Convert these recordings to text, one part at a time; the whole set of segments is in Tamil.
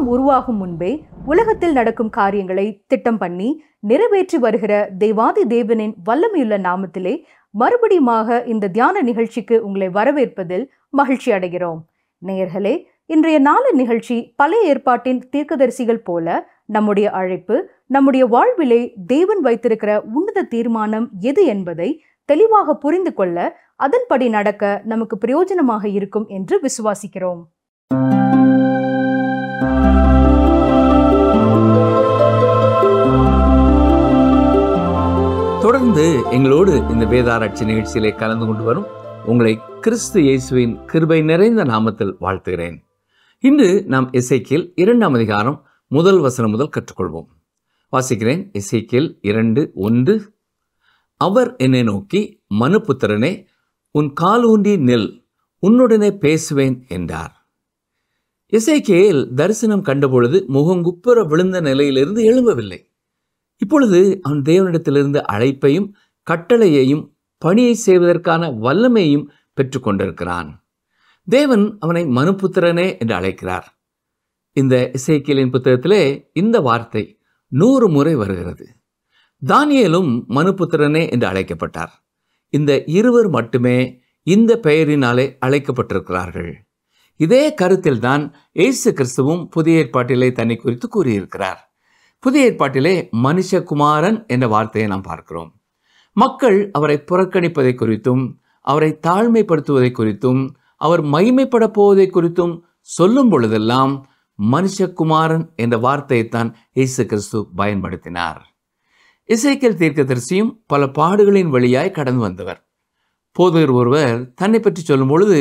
உலகம் உருவாகும் முன்பே உலகத்தில் நடக்கும் காரியங்களை திட்டம் பண்ணி நிறைவேற்றி வருகிற தேவாதி தேவனின் வல்லமையுள்ள நாமத்திலே மறுபடியுமாக இந்த தியான நிகழ்ச்சிக்கு உங்களை வரவேற்பதில் மகிழ்ச்சி அடைகிறோம். நேயர்களே, இன்றைய நாள் நிகழ்ச்சி பழைய ஏற்பாட்டின் தீர்க்கதரிசிகள் போல நம்முடைய அழைப்பு, நம்முடைய வாழ்விலே தேவன் வைத்திருக்கிற உன்னத தீர்மானம் எது என்பதை தெளிவாக புரிந்து கொள்ள, அதன்படி நடக்க நமக்கு பிரயோஜனமாக இருக்கும் என்று விசுவாசிக்கிறோம். தொடர்ந்து எங்களோடு இந்த வேதாராய்ச்சி நிகழ்ச்சியிலே கலந்து கொண்டு வரும் உங்களை கிறிஸ்து இயேசுவின் கிருபை நிறைந்த நாமத்தில் வாழ்த்துகிறேன். இன்று நாம் எசேக்கியேல் 2ஆம் அதிகாரம் முதல் வசனம் முதல் கற்றுக்கொள்வோம். வாசிக்கிறேன். எசேக்கியேல் 2:1. அவர் என்னை நோக்கி, மனுபுத்திரனே, உன் காலூன்றி நில், உன்னுடனே பேசுவேன் என்றார். எசேக்கியேல் தரிசனம் கண்டபொழுது முகங்குப்புற விழுந்த நிலையிலிருந்து எழும்பவில்லை. இப்பொழுது அவன் தேவனிடத்திலிருந்து அழைப்பையும் கட்டளையையும் பணியை செய்வதற்கான வல்லமையையும் பெற்று கொண்டிருக்கிறான். தேவன் அவனை மனுபுத்திரனே என்று அழைக்கிறார். இந்த எசேக்கியேலின் புத்தகத்திலே இந்த வார்த்தை 100 முறை வருகிறது. தானியேலும் மனுபுத்திரனே என்று அழைக்கப்பட்டார். இந்த இருவர் மட்டுமே இந்த பெயரினாலே அழைக்கப்பட்டிருக்கிறார்கள். இதே கருத்தில்தான் இயேசு கிறிஸ்துவும் புதிய ஏற்பாட்டிலே தன்னை குறித்து கூறியிருக்கிறார். புதிய ஏற்பாட்டிலே மனுஷகுமாரன் என்ற வார்த்தையை நாம் பார்க்கிறோம். மக்கள் அவரை புறக்கணிப்பதை குறித்தும், அவரை தாழ்மைப்படுத்துவதை குறித்தும், அவர் மகிமைப்பட போவதை குறித்தும் சொல்லும் பொழுதெல்லாம் மனுஷகுமாரன் என்ற வார்த்தையைத்தான் இயேசு கிறிஸ்து பயன்படுத்தினார். எசேக்கியேல் தீர்க்கதரிசியும் பல பாடுகளின் வழியாய் கடந்து வந்தவர். போதகர் ஒருவர் தன்னை பற்றி சொல்லும் பொழுது,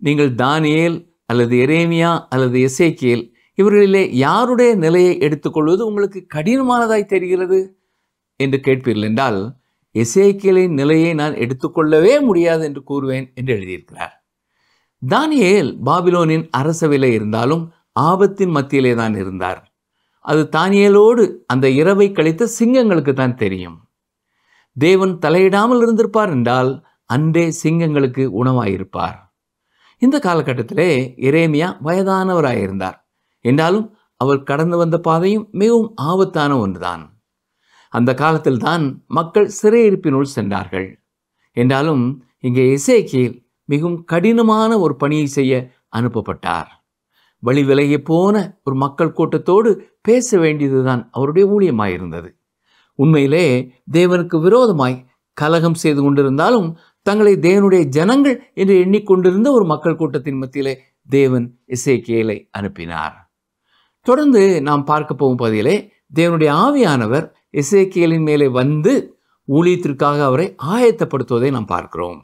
நீங்கள் தானியேல் அல்லது எரேமியா அல்லது எசேக்கியேல் இவர்களிலே யாருடைய நிலையை எடுத்துக்கொள்வது உங்களுக்கு கடினமானதாய் தெரிகிறது என்று கேட்பீர்கள் என்றால், எசேக்கியேலின் நிலையை நான் எடுத்துக்கொள்ளவே முடியாது என்று கூறுவேன் என்று எழுதியிருக்கிறார். தானியேல் பாபிலோனின் அரசவையிலே இருந்தாலும் ஆபத்தின் மத்தியிலே தான் இருந்தார். அது தானியேலோடு அந்த இரவை கழித்த சிங்கங்களுக்கு தான் தெரியும். தேவன் தலையிடாமல் இருந்திருப்பார் என்றால் அன்றே சிங்கங்களுக்கு உணவாயிருப்பார். இந்த காலகட்டத்திலே எரேமியா வயதானவராயிருந்தார். என்றாலும் அவர் கடந்து வந்த பாதையும் மிகவும் ஆபத்தான ஒன்றுதான். அந்த காலத்தில் தான் மக்கள் சிறையிருப்பினுள் சென்றார்கள். என்றாலும் இங்கே எசேக்கியேல் மிகவும் கடினமான ஒரு பணியை செய்ய அனுப்பப்பட்டார். வழி விலகி போன ஒரு மக்கள் கூட்டத்தோடு பேச வேண்டியதுதான் அவருடைய ஊழியமாயிருந்தது. உண்மையிலே தேவனுக்கு விரோதமாய் கலகம் செய்து கொண்டிருந்தாலும் தங்களை தேவனுடைய ஜனங்கள் என்று எண்ணிக்கொண்டிருந்த ஒரு மக்கள் கூட்டத்தின் மத்தியிலே தேவன் எசேக்கியேலை அனுப்பினார். தொடர்ந்து நாம் பார்க்க போகும் பகுதியிலே தேவனுடைய ஆவியானவர் எசேக்கியேலின் மேலே வந்து ஊழியத்திற்காக அவரை ஆயத்தப்படுத்துவதை நாம் பார்க்கிறோம்.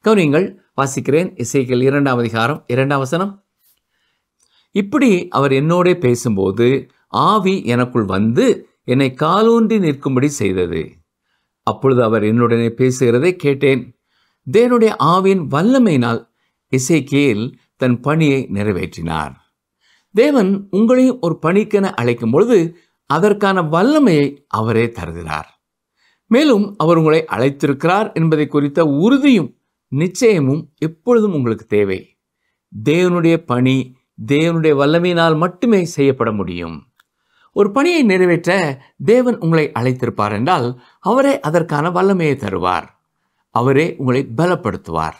கவனிங்கள், வாசிக்கிறேன். எசேக்கியேல் 2ஆம் அதிகாரம் 2ஆம் வசனம். இப்படி அவர் என்னோடே பேசும்போது ஆவி எனக்குள் வந்து என்னை காலூன்றி நிற்கும்படி செய்தது. அப்பொழுது அவர் என்னுடனே பேசுகிறதை கேட்டேன். தேவனுடைய ஆவியின் வல்லமையினால் எசேக்கியேல் தன் பணியை நிறைவேற்றினார். தேவன் உங்களையும் ஒரு பணிக்கென அழைக்கும் பொழுது அதற்கான வல்லமையை அவரே தருகிறார். மேலும் அவர் உங்களை அழைத்திருக்கிறார் என்பதை குறித்த உறுதியும் நிச்சயமும் எப்பொழுதும் உங்களுக்கு தேவை. தேவனுடைய பணி தேவனுடைய வல்லமையினால் மட்டுமே செய்யப்பட முடியும். ஒரு பணியை நிறைவேற்ற தேவன் உங்களை அழைத்திருப்பார் என்றால் அவரே அதற்கான வல்லமையை தருவார். அவரே உங்களை பலப்படுத்துவார்.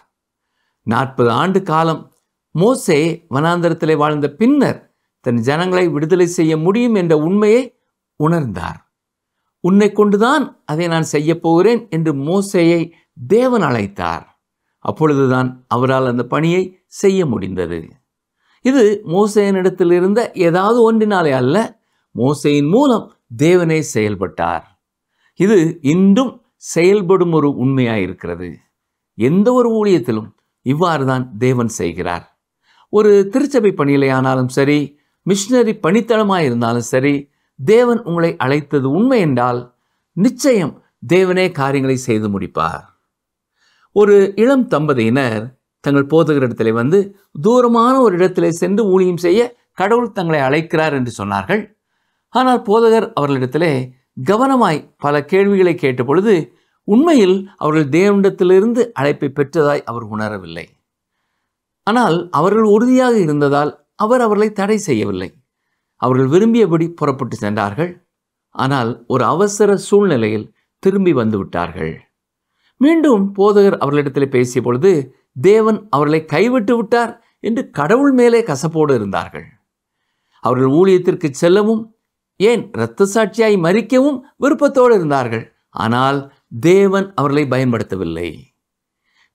40 ஆண்டு காலம் மோசே வனாந்தரத்திலே வாழ்ந்த பின்னர் தன் ஜனங்களை விடுதலை செய்ய முடியும் என்ற உண்மையை உணர்ந்தார். உன்னை கொண்டுதான் அதை நான் செய்ய போகிறேன் என்று மோசேயை தேவன் அழைத்தார். அப்பொழுதுதான் அவரால் அந்த பணியை செய்ய முடிந்தது. இது மோசேயினிடத்தில் இருந்த ஏதாவது ஒன்றினாலே அல்ல, மோசேயின் மூலம் தேவனே செயல்பட்டார். இது இன்றும் செயல்படும் ஒரு உண்மையாயிருக்கிறது. எந்த ஒரு ஊழியத்திலும் இவ்வாறு தான் தேவன் செய்கிறார். ஒரு திருச்சபை பணியிலே ஆனாலும் சரி, மிஷனரி பணித்தளமாக இருந்தாலும் சரி, தேவன் உங்களை அழைத்தது உண்மை என்றால் நிச்சயம் தேவனே காரியங்களை செய்து முடிப்பார். ஒரு இளம் தம்பதியினர் தங்கள் போதகரிடத்திலே வந்து தூரமான ஒரு இடத்திலே சென்று ஊழியம் செய்ய கடவுள் தங்களை அழைக்கிறார் என்று சொன்னார்கள். ஆனால் போதகர் அவர்களிடத்திலே கவனமாய் பல கேள்விகளை கேட்ட பொழுது உண்மையில் அவர்கள் தேவனிடத்திலிருந்து அழைப்பை பெற்றதாய் அவர் உணரவில்லை. ஆனால் அவர்கள் உறுதியாக இருந்ததால் அவர் அவர்களை தடை செய்யவில்லை. அவர்கள் விரும்பியபடி புறப்பட்டு சென்றார்கள். ஆனால் ஒரு அவசர சூழ்நிலையில் திரும்பி வந்து விட்டார்கள். மீண்டும் போதகர் அவர்களிடத்தில் பேசிய பொழுது தேவன் அவர்களை கைவிட்டு விட்டார் என்று கடவுள் மேலே கசப்போடு இருந்தார்கள். அவர்கள் ஊழியத்திற்கு செல்லவும் ஏன் இரத்த சாட்சியாய் மரிக்கவும் விருப்பத்தோடு இருந்தார்கள். ஆனால் தேவன் அவர்களை பயன்படுத்தவில்லை.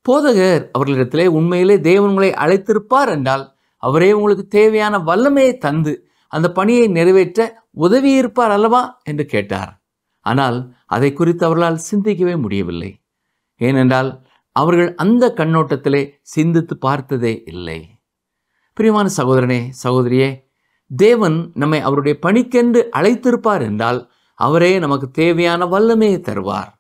போதகர் அவர்களிடத்திலே உண்மையிலே தேவன் உங்களை அழைத்திருப்பார் என்றால் அவரே உங்களுக்கு தேவையான வல்லமையை தந்து அந்த பணியை நிறைவேற்ற உதவியிருப்பார் அல்லவா என்று கேட்டார். ஆனால் அதை குறித்து அவர்களால் சிந்திக்கவே முடியவில்லை. ஏனென்றால் அவர்கள் அந்த கண்ணோட்டத்திலே சிந்தித்து பார்த்ததே இல்லை. பிரியமான சகோதரனே, சகோதரியே, தேவன் நம்மை அவருடைய பணிக்கென்று அழைத்திருப்பார் என்றால் அவரே நமக்கு தேவையான வல்லமையை தருவார்.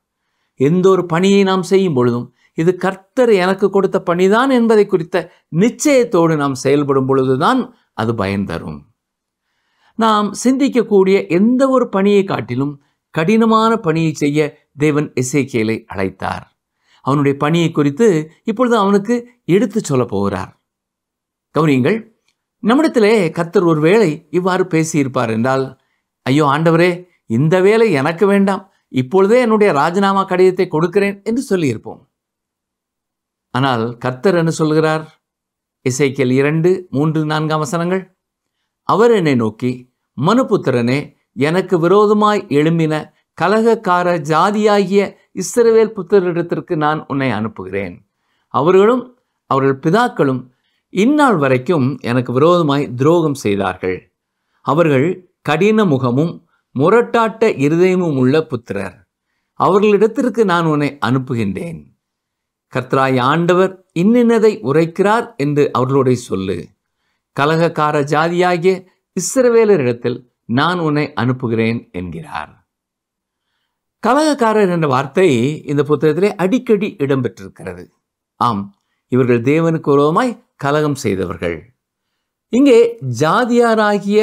எந்த ஒரு பணியை நாம் செய்யும் பொழுதும் இது கர்த்தர் எனக்கு கொடுத்த பணிதான் என்பதை குறித்த நிச்சயத்தோடு நாம் செயல்படும் பொழுதுதான் அது பயன் தரும். நாம் சிந்திக்கக்கூடிய எந்த ஒரு பணியை காட்டிலும் கடினமான பணியை செய்ய தேவன் எசேக்கியேலை அழைத்தார். அவனுடைய பணியை குறித்து இப்பொழுது அவனுக்கு எடுத்து சொல்ல போகிறார். கவனியுங்கள், நம்மிடத்திலே கர்த்தர் ஒரு வேளை இவ்வாறு பேசியிருப்பார் என்றால், ஐயோ ஆண்டவரே, இந்த வேலை எனக்கு வேண்டாம், இப்பொழுதே என்னுடைய ராஜினாமா கடிதத்தை கொடுக்கிறேன் என்று சொல்லியிருப்போம். ஆனால் கர்த்தர் என்ன சொல்கிறார்? எசேக்கியேல் 2:3-4 அவர் என்னை நோக்கி, மனுபுத்திரனே, எனக்கு விரோதமாய் எழும்பின கலகக்கார ஜாதியாகிய இஸ்ரவேல் புத்திரரிடத்திற்கு நான் உன்னை அனுப்புகிறேன். அவர்களும் அவர்கள் பிதாக்களும் இந்நாள் வரைக்கும் எனக்கு விரோதமாய் துரோகம் செய்தார்கள். அவர்கள் கடின முகமும் முரட்டாட்ட இருதயமும் உள்ள புத்திரர். அவர்களிடத்திற்கு நான் உன்னை அனுப்புகின்றேன். கர்த்தராய் ஆண்டவர் இன்னின்னதை உரைக்கிறார் என்று அவர்களோட சொல்லு. கலகக்கார ஜாதியாகிய இஸ்ரவேலரிடத்தில் நான் உன்னை அனுப்புகிறேன் என்கிறார். கலகக்காரர் என்ற வார்த்தை இந்த புத்தகத்திலே அடிக்கடி இடம்பெற்றிருக்கிறது. ஆம், இவர்கள் தேவனுக்கு விரோதமாய் கலகம் செய்தவர்கள். இங்கே ஜாதியாராகிய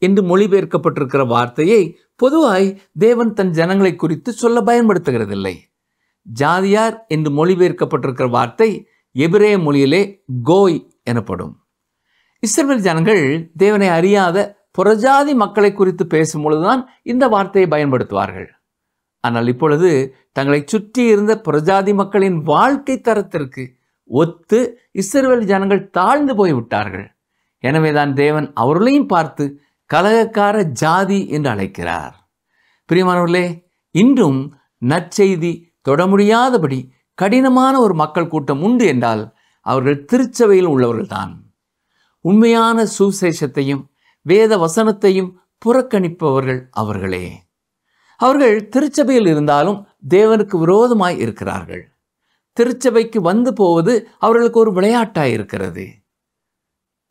என்று மொழிபெயர்க்கப்பட்டிருக்கிற வார்த்தையை பொதுவாய் தேவன் தன் ஜனங்களை குறித்து சொல்ல பயன்படுத்துகிறதில்லை. ஜாதியார் என்று மொழிபெயர்க்கப்பட்டிருக்கிற வார்த்தை எபிரேய மொழியிலே கோய் எனப்படும். இஸ்ரவேல் ஜனங்கள் தேவனை அறியாத புறஜாதி மக்களை குறித்து பேசும் பொழுதுதான் இந்த வார்த்தையை பயன்படுத்துவார்கள். ஆனால் இப்பொழுது தங்களை சுற்றி இருந்த புறஜாதி மக்களின் வாழ்க்கை தரத்திற்கு ஒத்து இஸ்ரவேல் ஜனங்கள் தாழ்ந்து போய்விட்டார்கள். எனவேதான் தேவன் அவர்களையும் பார்த்து கலகக்கார ஜாதி என்று அழைக்கிறார். பிரியமானவர்களே, இன்றும் நற்செய்தி தொட முடியாதபடி கடினமான ஒரு மக்கள் கூட்டம் உண்டு என்றால் அவர்கள் திருச்சபையில் உள்ளவர்கள்தான். உண்மையான சுவிசேஷத்தையும் வேத வசனத்தையும் புறக்கணிப்பவர்கள் அவர்களே. அவர்கள் திருச்சபையில் இருந்தாலும் தேவனுக்கு விரோதமாய் இருக்கிறார்கள். திருச்சபைக்கு வந்து போவது அவர்களுக்கு ஒரு விளையாட்டாய் இருக்கிறது.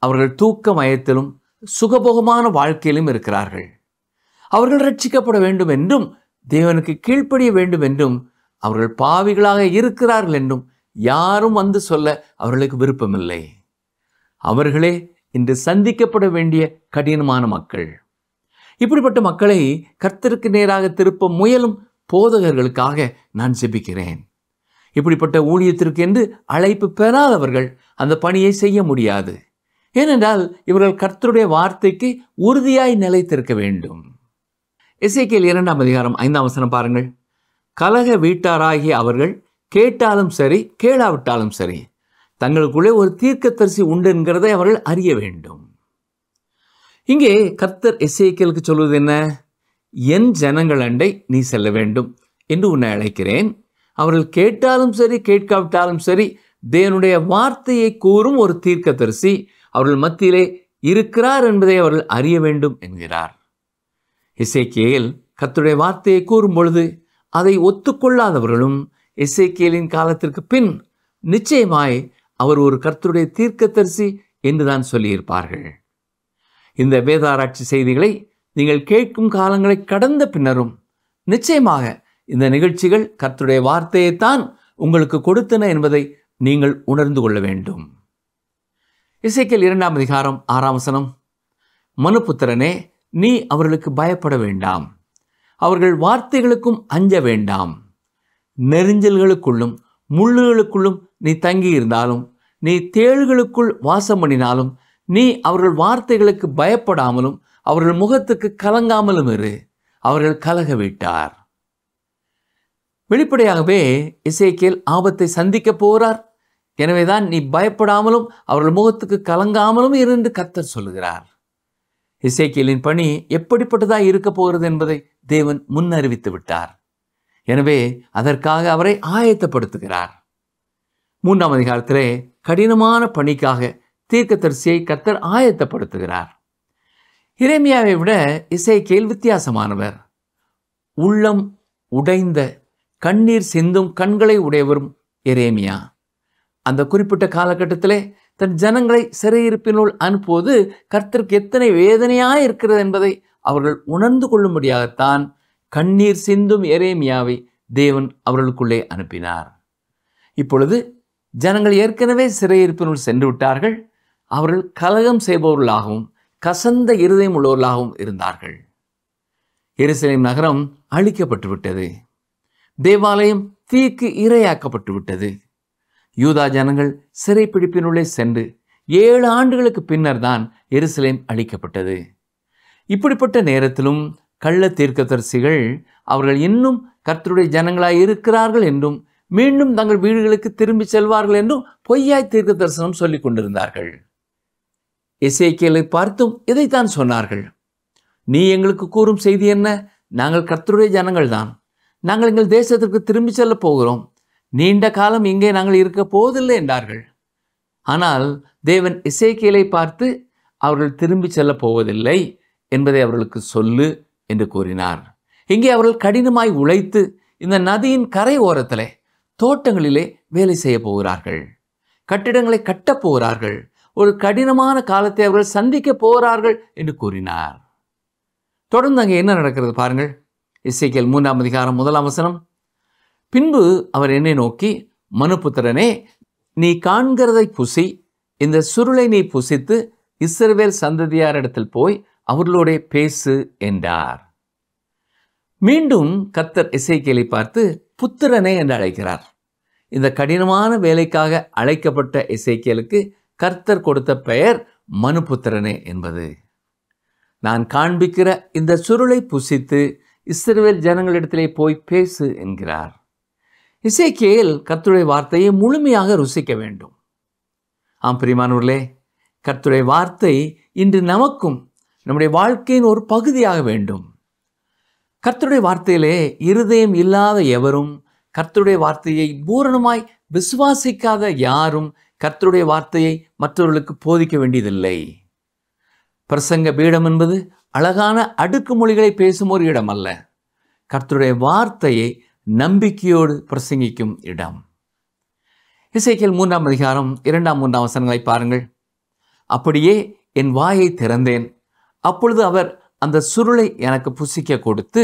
அவர்கள் தூக்க மயத்திலும் சுகபோகமான வாழ்க்கையிலும் இருக்கிறார்கள். அவர்கள் ரட்சிக்கப்பட வேண்டும் என்றும் தேவனுக்கு கீழ்ப்படிய வேண்டும் என்றும் அவர்கள் பாவிகளாக இருக்கிறார்கள் என்றும் யாரும் வந்து சொல்ல அவர்களுக்கு விருப்பமில்லை. அவர்களே இன்று சந்திக்கப்பட வேண்டிய கடினமான மக்கள். இப்படிப்பட்ட மக்களை கர்த்தருக்கு நேராக திருப்ப முயலும் போதகர்களுக்காக நான் ஜெபிக்கிறேன். இப்படிப்பட்ட ஊழியத்திற்கு என்று அழைப்பு பெறாதவர்கள் அந்த பணியை செய்ய முடியாது. ஏனென்றால் இவர்கள் கர்த்தருடைய வார்த்தைக்கு உறுதியாய் நிலைத்திருக்க வேண்டும். எசேக்கியேல் 2:5 பாருங்கள். கலக வீட்டாராகிய அவர்கள் கேட்டாலும் சரி கேளாவிட்டாலும் சரி தங்களுக்குள்ளே ஒரு தீர்க்கதரிசி உண்டு என்கிறதை அவர்கள் அறிய வேண்டும். இங்கே கர்த்தர் எசேக்கியேலுக்கு சொல்வது என்ன? என் ஜனங்கள் அண்டை நீ செல்ல வேண்டும் என்று உன்னை அழைக்கிறேன். அவர்கள் கேட்டாலும் சரி கேட்காவிட்டாலும் சரி தேவனுடைய வார்த்தையை கூறும் ஒரு தீர்க்கதரிசி அவர்கள் மத்தியிலே இருக்கிறார் என்பதை அவர்கள் அறிய வேண்டும் என்கிறார். எசேக்கியேல் கர்த்தருடைய வார்த்தையை கூறும் பொழுது அதை ஒத்துக்கொள்ளாதவர்களும் எசேக்கியேலின் காலத்திற்கு பின் நிச்சயமாய் அவர் ஒரு கர்த்தருடைய தீர்க்கதரிசி என்றுதான் சொல்லியிருப்பார்கள். இந்த வேதாராய்ச்சி செய்திகளை நீங்கள் கேட்கும் காலங்களை கடந்த பின்னரும் நிச்சயமாக இந்த நிகழ்ச்சிகள் கர்த்தருடைய வார்த்தையைத்தான் உங்களுக்கு கொடுத்தன என்பதை நீங்கள் உணர்ந்து கொள்ள வேண்டும். எசேக்கியேல் 2:6 மனுபுத்திரனே, நீ அவர்களுக்கு பயப்பட வேண்டாம், அவர்கள் வார்த்தைகளுக்கும் அஞ்ச வேண்டாம். நெரிஞ்சல்களுக்குள்ளும் முள்ளுகளுக்குள்ளும் நீ தங்கியிருந்தாலும், நீ தேள்களுக்குள் வாசம் பண்ணினாலும், நீ அவர்கள் வார்த்தைகளுக்கு பயப்படாமலும் அவர்கள் முகத்துக்கு கலங்காமலும் இரு, அவர்கள் கலக விட்டார். வெளிப்படையாகவே எசேக்கியேல் ஆபத்தை சந்திக்க போகிறார். எனவேதான் நீ பயப்படாமலும் அவர்கள் முகத்துக்கு கலங்காமலும் இரு என்று கர்த்தர் சொல்லுகிறார். எசேக்கியேலின் பணி எப்படிப்பட்டதாக இருக்க போகிறது என்பதை தேவன் முன்னறிவித்து விட்டார். எனவே அதற்காக அவரை ஆயத்தப்படுத்துகிறார். 3ஆம் அதிகாரத்திலே கடினமான பணிக்காக தீர்க்கதரிசியை கர்த்தர் ஆயத்தப்படுத்துகிறார். எரேமியாவை விட எசேக்கியேல் வித்தியாசமானவர். உள்ளம் உடைந்த கண்ணீர் சிந்தும் கண்களை உடையவரும் எரேமியா. அந்த குறிப்பிட்ட காலகட்டத்திலே தன் ஜனங்களை சிறையிருப்பினுள் அனுப்புவது கர்த்தருக்கு எத்தனை வேதனையாய் இருக்கிறது என்பதை அவர்கள் உணர்ந்து கொள்ளும்படியாகத்தான் கண்ணீர் சிந்தும் எரேமியாவை தேவன் அவர்களுக்குள்ளே அனுப்பினார். இப்பொழுது ஜனங்கள் ஏற்கனவே சிறையிருப்பினுள் சென்று விட்டார்கள். அவர்கள் கலகம் செய்பவர்களாகவும் கசந்த இருதயம் உள்ளவர்களாகவும் இருந்தார்கள். எருசலேம் நகரம் அழிக்கப்பட்டு விட்டது. தேவாலயம் தீக்கு இரையாக்கப்பட்டு விட்டது. யூதா ஜனங்கள் சிறைப்பிடிப்பினுள்ளே சென்று 7 ஆண்டுகளுக்கு பின்னர் தான் எருசலேம் அழிக்கப்பட்டது. இப்படிப்பட்ட நேரத்திலும் கள்ள தீர்க்கதரிசிகள் அவர்கள் இன்னும் கர்த்தருடைய ஜனங்களாய் இருக்கிறார்கள் என்றும் மீண்டும் தங்கள் வீடுகளுக்கு திரும்பி செல்வார்கள் என்றும் பொய்யாய் தீர்க்க தரிசனம் சொல்லிக் கொண்டிருந்தார்கள். எசேக்கியேலை பார்த்தும் இதைத்தான் சொன்னார்கள். நீ எங்களுக்கு கூறும் செய்தி என்ன? நாங்கள் கர்த்தருடைய ஜனங்கள் தான். நாங்கள் எங்கள் தேசத்திற்கு திரும்பி செல்ல போகிறோம். நீண்ட காலம் இங்கே நாங்கள் இருக்க போவதில்லை என்றார்கள். ஆனால் தேவன் எசேக்கியேலை பார்த்து அவர்கள் திரும்பி செல்ல போவதில்லை என்பதை அவர்களுக்கு சொல்லு என்று கூறினார். இங்கே அவர்கள் கடினமாய் உழைத்து இந்த நதியின் கரை ஓரத்திலே தோட்டங்களிலே வேலை செய்ய போகிறார்கள். கட்டிடங்களை கட்டப் போகிறார்கள். ஒரு கடினமான காலத்தை அவர்கள் சந்திக்க போகிறார்கள் என்று கூறினார். தொடர்ந்து அங்கே என்ன நடக்கிறது பாருங்கள். எசேக்கியேல் 3ஆம் அதிகாரம் 1ஆம் வசனம். பின்பு அவர் என்னை நோக்கி, மனுபுத்திரனே, நீ காண்கிறதை புசி, இந்த சுருளை நீ புசித்து இஸ்ரவேல் சந்ததியாரிடத்தில் போய் அவர்களோட பேசு என்றார். மீண்டும் கர்த்தர் எசேக்கியேலை பார்த்து புத்திரனே என்று அழைக்கிறார். இந்த கடினமான வேலைக்காக அழைக்கப்பட்ட எசேக்கியேலுக்கு கர்த்தர் கொடுத்த பெயர் மனுபுத்திரனே என்பது. நான் காண்பிக்கிற இந்த சுருளை புசித்து இஸ்ரவேல் ஜனங்களிடத்திலே போய் பேசு என்கிறார். எசேக்கியேல் கர்த்தருடைய வார்த்தையை முழுமையாக ருசிக்க வேண்டும். ஆம் பிரியமானவர்களே, கர்த்தருடைய வார்த்தை இன்று நமக்கும் நம்முடைய வாழ்க்கையின் ஒரு பகுதியாக வேண்டும். கர்த்தருடைய வார்த்தையிலே இருதயம் இல்லாத எவரும், கர்த்தருடைய வார்த்தையை பூரணமாய் விசுவாசிக்காத யாரும் கர்த்தருடைய வார்த்தையை மற்றவர்களுக்கு போதிக்க வேண்டியதில்லை. பிரசங்க பீடம் என்பது அழகான அடுக்குமொழிகளை பேசும் ஒரு இடம் அல்ல. கர்த்தருடைய வார்த்தையை நம்பிக்கையோடு பிரசங்கிக்கும் இடம். எசேக்கியேல் 3ஆம் அதிகாரம் 2-3 வசனங்களை பாருங்கள். அப்படியே என் வாயை திறந்தேன். அப்பொழுது அவர் அந்த சுருளை எனக்கு புசிக்க கொடுத்து,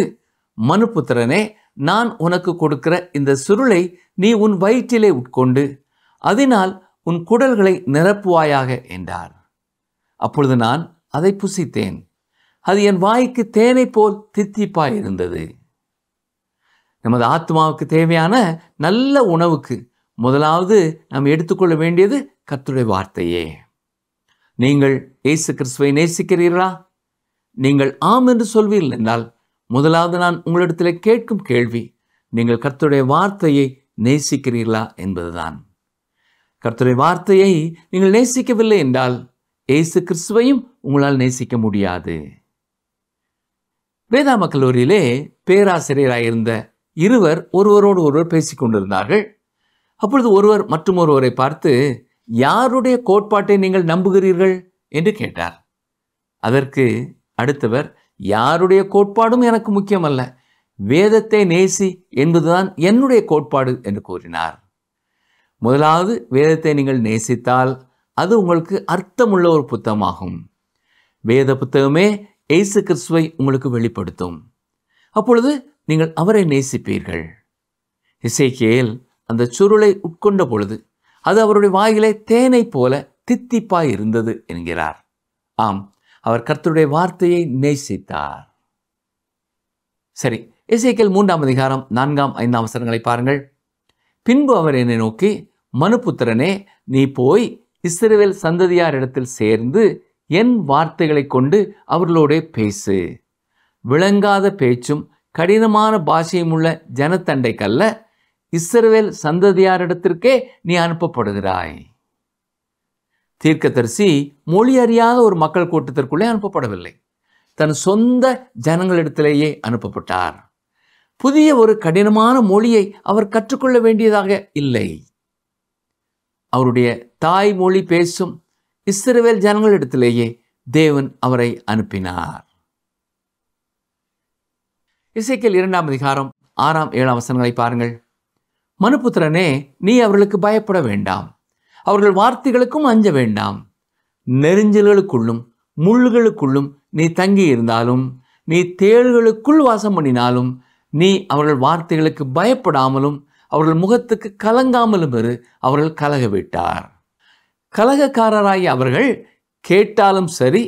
மனுபுத்திரனே, நான் உனக்கு கொடுக்கிற இந்த சுருளை நீ உன் வயிற்றிலே உட்கொண்டு அதனால் உன் குடல்களை நிரப்புவாயாக என்றார். அப்பொழுது நான் அதை புசித்தேன். அது என் வாய்க்கு தேனை போல் தித்திப்பாய் இருந்தது. நமது ஆத்மாவுக்கு தேவையான நல்ல உணவுக்கு முதலாவது நாம் எடுத்துக்கொள்ள வேண்டியது கர்த்தருடைய வார்த்தையே. நீங்கள் இயேசு கிறிஸ்துவை நேசிக்கிறீர்களா? நீங்கள் ஆம் என்று சொல்வீர்கள் என்றால் முதலாவது நான் உங்களிடத்தில் கேட்கும் கேள்வி, நீங்கள் கர்த்தருடைய வார்த்தையை நேசிக்கிறீர்களா என்பதுதான். கர்த்தருடைய வார்த்தையை நீங்கள் நேசிக்கவில்லை என்றால் இயேசு கிறிஸ்துவையும் உங்களால் நேசிக்க முடியாது. வேதாம கல்லூரியிலே பேராசிரியராயிருந்த இருவர் ஒருவரோடு ஒருவர் பேசிக் கொண்டிருந்தார்கள். அப்பொழுது ஒருவர் மற்றும் ஒருவரை பார்த்து, யாருடைய கோட்பாட்டை நீங்கள் நம்புகிறீர்கள் என்று கேட்டார். அதற்கு அடுத்தவர், யாருடைய கோட்பாடும் எனக்கு முக்கியமல்ல, வேதத்தை நேசி என்பதுதான் என்னுடைய கோட்பாடு என்று கூறினார். முதலாவது வேதத்தை நீங்கள் நேசித்தால் அது உங்களுக்கு அர்த்தமுள்ள ஒரு புத்தகமாகும். வேத புத்தகமே இயேசு கிறிஸ்துவை உங்களுக்கு வெளிப்படுத்தும். அப்பொழுது நீங்கள் அவரை நேசிப்பீர்கள். எசேக்கியேல் அந்த சுருளை உட்கொண்ட பொழுது அது அவருடைய வாயிலே தேனை போல தித்திப்பாய் இருந்தது என்கிறார். ஆம், அவர் கர்த்தருடைய வார்த்தையை நேசித்தார். சரி, எசேக்கியேல் 3ஆம் அதிகாரம் 4-5 வசனங்களை பாருங்கள். பின்பு அவர் என்னை நோக்கி, மனுபுத்திரனே, நீ போய் இஸ்ரவேல் சந்ததியாரிடத்தில் சேர்ந்து என் வார்த்தைகளை கொண்டு அவர்களோட பேசு. விளங்காத பேச்சும் கடினமான பாஷையும் உள்ள ஜனத்தண்டைக்கல்ல, இஸ்ரவேல் சந்ததியாரிடத்திற்கே நீ அனுப்பப்படுகிறாய். தீர்க்கதரிசி மொழி அறியாத ஒரு மக்கள் கூட்டத்திற்குள்ளே அனுப்பப்படவில்லை. தன் சொந்த ஜனங்களிடத்திலேயே அனுப்பப்பட்டார். புதிய ஒரு கடினமான மொழியை அவர் கற்றுக்கொள்ள வேண்டியதாக இல்லை. அவருடைய தாய் மொழி பேசும் இஸ்ரவேல் ஜனங்களிடத்திலேயே தேவன் அவரை அனுப்பினார். எசேக்கியேல் 2ஆம் அதிகாரம் 6, 7 வசனங்களை பாருங்கள். மனுபுத்திரனே, நீ அவர்களுக்கு பயப்பட வேண்டாம், அவர்கள் வார்த்தைகளுக்கும் அஞ்ச வேண்டாம். நெரிஞ்சல்களுக்குள்ளும் முள்ளுகளுக்குள்ளும் நீ தங்கி இருந்தாலும், நீ தேள்களுக்குள் வாசம் பண்ணினாலும், நீ அவர்கள் வார்த்தைகளுக்கு பயப்படாமலும் அவர்கள் முகத்துக்கு கலங்காமலும் இரு. அவர்கள் கலக விட்டார். கலகக்காரராய் அவர்கள் கேட்டாலும் சரி,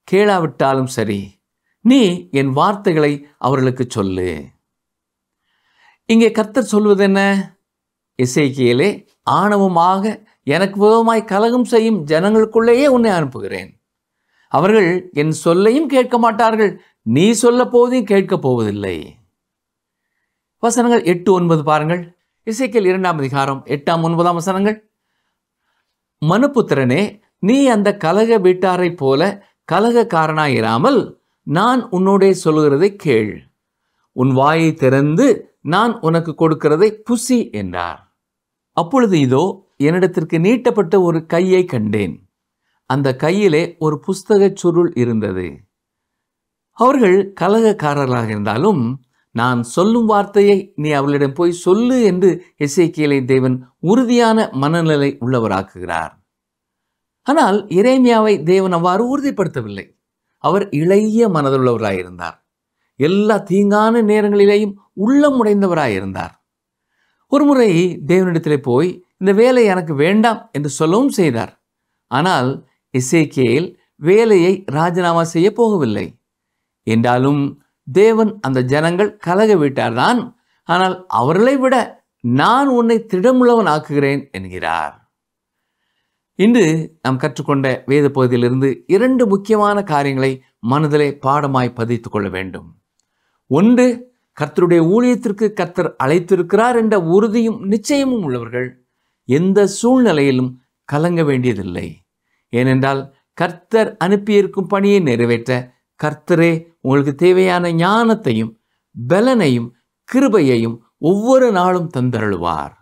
கேளாவிட்டாலும் சரி, நீ என் வார்த்தைகளை அவர்களுக்கு சொல்லு. இங்கே கர்த்தர் சொல்வது என்ன? எசேக்கியேலே, ஆணவமாக எனக்கு விரோதமாய் கலகம் செய்யும் ஜனங்களுக்குள்ளேயே உன்னை அனுப்புகிறேன். அவர்கள் என் சொல்லையும் கேட்க மாட்டார்கள், நீ சொல்ல போவதையும் கேட்கப் போவதில்லை. வசனங்கள் 8, 9 பாருங்கள். எசேக்கியேல் 2ஆம் அதிகாரம் 8, 9 வசனங்கள். மனுபுத்திரனே, நீ அந்த கலக வீட்டாரைப் போல கலகக்காரனாயிராமல் நான் உன்னோடே சொல்லுகிறதை கேள். உன் வாயை திறந்து நான் உனக்கு கொடுக்கிறதை புசி என்றார். அப்பொழுது இதோ என்னிடத்திற்கு நீட்டப்பட்ட ஒரு கையை கண்டேன். அந்த கையிலே ஒரு புஸ்தக சுருள் இருந்தது. அவர்கள் கலகக்காரர்களாக இருந்தாலும் நான் சொல்லும் வார்த்தையை நீ அவளிடம் போய் சொல்லு என்று எசேக்கியேலை தேவன் உறுதியான மனநிலை உள்ளவராக்குகிறார். ஆனால் எரேமியாவை தேவன் அவ்வாறு உறுதிப்படுத்தவில்லை. அவர் இளைய மனதுள்ளவராயிருந்தார். எல்லா தீங்கான நேரங்களிலேயும் உள்ளம் உடைந்தவராயிருந்தார். ஒரு முறை தேவனிடத்திலே போய் இந்த வேலை எனக்கு வேண்டாம் என்று சொல்லவும் செய்தார். ஆனால் எசேக்கியேல் வேலையை ராஜினாமா செய்ய போகவில்லை. என்றாலும் தேவன் அந்த ஜனங்கள் கலக விட்டார்தான், ஆனால் அவர்களை விட நான் உன்னை திடமுள்ளவன் ஆக்குகிறேன் என்கிறார். இன்று நாம் கற்றுக்கொண்ட வேத பகுதியிலிருந்து 2 முக்கியமான காரியங்களை மனதிலே பாடமாய் பதித்துக் கொள்ள வேண்டும். ஒன்று, கர்த்தருடைய ஊழியத்திற்கு கர்த்தர் அழைத்திருக்கிறார் என்ற உறுதியும் நிச்சயமும் உள்ளவர்கள் எந்த சூழ்நிலையிலும் கலங்க வேண்டியதில்லை. ஏனென்றால் கர்த்தர் அனுப்பியிருக்கும் பணியை நிறைவேற்ற கர்த்தரே உங்களுக்கு தேவையான ஞானத்தையும் பலனையும் கிருபையையும் ஒவ்வொரு நாளும் தந்தருளுவார்.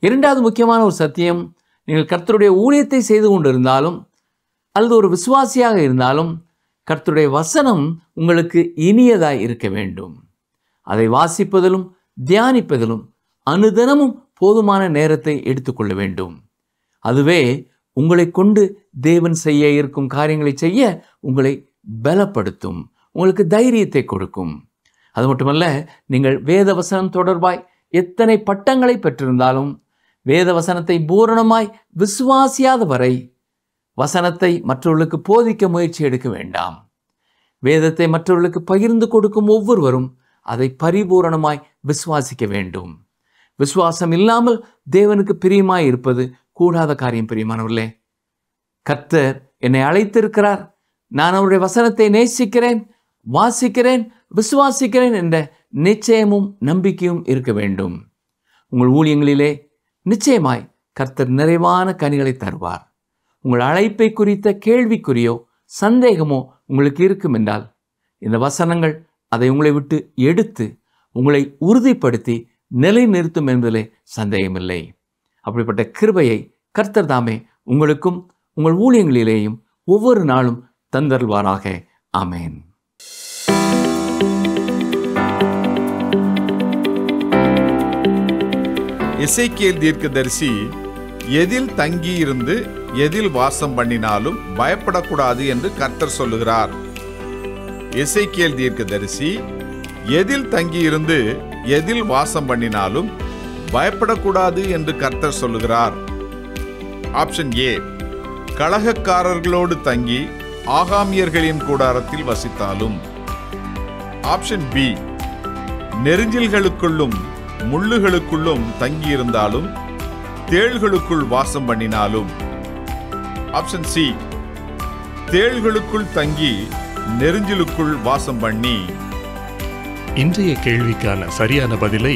2வது முக்கியமான ஒரு சத்தியம், நீங்கள் கர்த்தருடைய ஊழியத்தை செய்து கொண்டிருந்தாலும் அல்லது ஒரு விசுவாசியாக இருந்தாலும் கர்த்தருடைய வசனம் உங்களுக்கு இனியதாய் இருக்க வேண்டும். அதை வாசிப்பதிலும் தியானிப்பதிலும் அனுதினமும் போதுமான நேரத்தை எடுத்துக்கொள்ள வேண்டும். அதுவே உங்களை கொண்டு தேவன் செய்ய இருக்கும் காரியங்களை செய்ய உங்களை பலப்படுத்தும், உங்களுக்கு தைரியத்தை கொடுக்கும். அது மட்டுமல்ல, நீங்கள் வேத வசனம் தொடர்பாய் எத்தனை பட்டங்களை பெற்றிருந்தாலும் வேத வசனத்தை பூரணமாய் விசுவாசியாத வரை வசனத்தை மற்றவர்களுக்கு போதிக்க முயற்சி எடுக்க வேண்டாம். வேதத்தை மற்றவர்களுக்கு பகிர்ந்து கொடுக்கும் ஒவ்வொருவரும் அதை பரிபூரணமாய் விசுவாசிக்க வேண்டும். விசுவாசம் இல்லாமல் தேவனுக்கு பிரியமாய் இருப்பது கூடாத காரியம். பிரியமானவர்களே, கர்த்தர் என்னை அழைத்திருக்கிறார், நான் அவருடைய வசனத்தை நேசிக்கிறேன், வாசிக்கிறேன், விசுவாசிக்கிறேன் என்ற நிச்சயமும் நம்பிக்கையும் இருக்க வேண்டும். உங்கள் ஊழியங்களிலே நிச்சயமாய் கர்த்தர் நிறைவான கனிகளை தருவார். உங்கள் அழைப்பை குறித்த கேள்விக்குறியோ சந்தேகமோ உங்களுக்கு இருக்கும் என்றால் இந்த வசனங்கள் அதை உங்களை விட்டு எடுத்து உங்களை உறுதிப்படுத்தி நிலைநிறுத்தும் என்பதிலே சந்தேகமில்லை. அப்படிப்பட்ட கிருபையை கர்த்தர் தாமே உங்களுக்கும் உங்கள் ஊழியங்களிலேயும் ஒவ்வொரு நாளும் தந்தருள்வாராக. ஆமென். எசேக்கியேல் தீர்க்கதரிசி எதில் தங்கியிருந்து எதில் வாசம் பண்ணினாலும் பயப்படக்கூடாது என்று கர்த்தர் சொல்லுகிறார். எசேக்கியேல் தீர்க்கதரிசி எதில் தங்கியிருந்து எதில் வாசம் பண்ணினாலும் பயப்படக்கூடாது என்று கர்த்தர் சொல்லுகிறார். ஆப்ஷன் ஏ, கலகக்காரர்களோடு தங்கி ஆகாமியர்களின் கூடாரத்தில் வசித்தாலும். ஆப்ஷன் பி, நெரிஞ்சில்களுக்குள்ளும் முள்ளுகளுக்குள்ளும் தங்கியிருந்தாலும் தேள்களுக்குள் வாசம் பண்ணினாலும். ஆப்ஷன் சி, தேள்களுக்குள் தங்கி நெரிஞ்சிலுக்குள் வாசம் பண்ணி. இன்றைய கேள்விக்கான சரியான பதிலை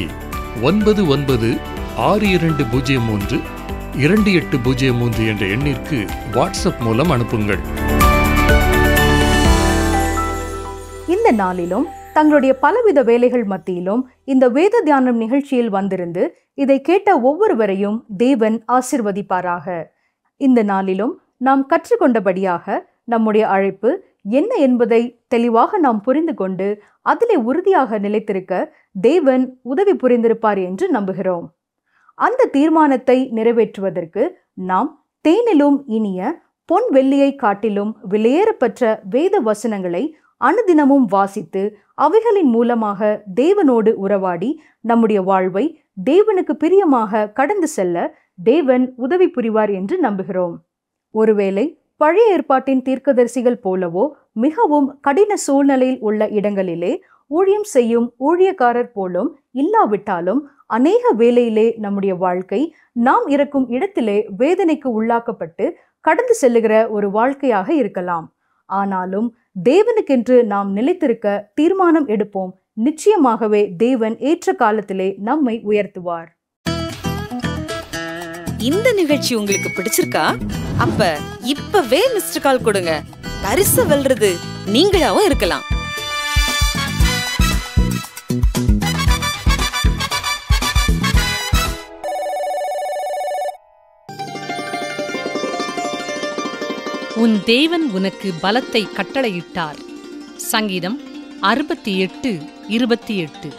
9962032803 என்ற எண்ணிற்கு வாட்ஸ்அப் மூலம் அனுப்புங்கள். இந்த நாளிலும் தங்களுடைய பலவித வேலைகள் மத்தியிலும் இந்த வேத தியானம் நிகழ்ச்சியில் வந்திருந்து இதை கேட்ட ஒவ்வொருவரையும் தேவன் ஆசிர்வதிப்பாராக. இந்த நாளிலும் நாம் கற்றுக்கொண்டபடியாக நம்முடைய அழைப்பு என்ன என்பதை தெளிவாக நாம் புரிந்து கொண்டு அதிலே உறுதியாக நிலைத்திருக்க தேவன் உதவி புரிந்திருப்பார் என்று நம்புகிறோம். அந்த தீர்மானத்தை நிறைவேற்றுவதற்கு நாம் தேனிலும் இனிய பொன் வெள்ளியை காட்டிலும் விலையேறப்பெற்ற வேத வசனங்களை அனுதினமும் வாசித்து அவைகளின் மூலமாக தேவனோடு உறவாடி நம்முடைய வாழ்வை தேவனுக்கு பிரியமாக கடந்து செல்ல தேவன் உதவி புரிவார் என்று நம்புகிறோம். ஒருவேளை பழைய ஏற்பாட்டின் தீர்க்கதரிசிகள் போலவோ மிகவும் கடின சூழ்நிலையில் உள்ள இடங்களிலே ஊழியம் செய்யும் ஊழியக்காரர் போலும் இல்லாவிட்டாலும் அநேக வேளையிலே நம்முடைய வாழ்க்கை நாம் இருக்கும் இடத்திலே வேதனைக்கு உள்ளாக்கப்பட்டு கடந்து செல்லுகிற ஒரு வாழ்க்கையாக இருக்கலாம். ஆனாலும் தேவனுக்கென்று நாம் நிலைத்திருக்க தீர்மானம் எடுப்போம். நிச்சயமாகவே தேவன் ஏற்ற காலத்திலே நம்மை உயர்த்துவார். இந்த நிகழ்ச்சி உங்களுக்கு பிடிச்சிருக்கா? அப்ப இப்பவே மிஸ்டர் கால் கொடுங்க. பரிசு வெல்றது நீங்களாவும் இருக்கலாம். உன் தேவன் உனக்கு பலத்தை கட்டளையிட்டார். சங்கீதம் 68:28.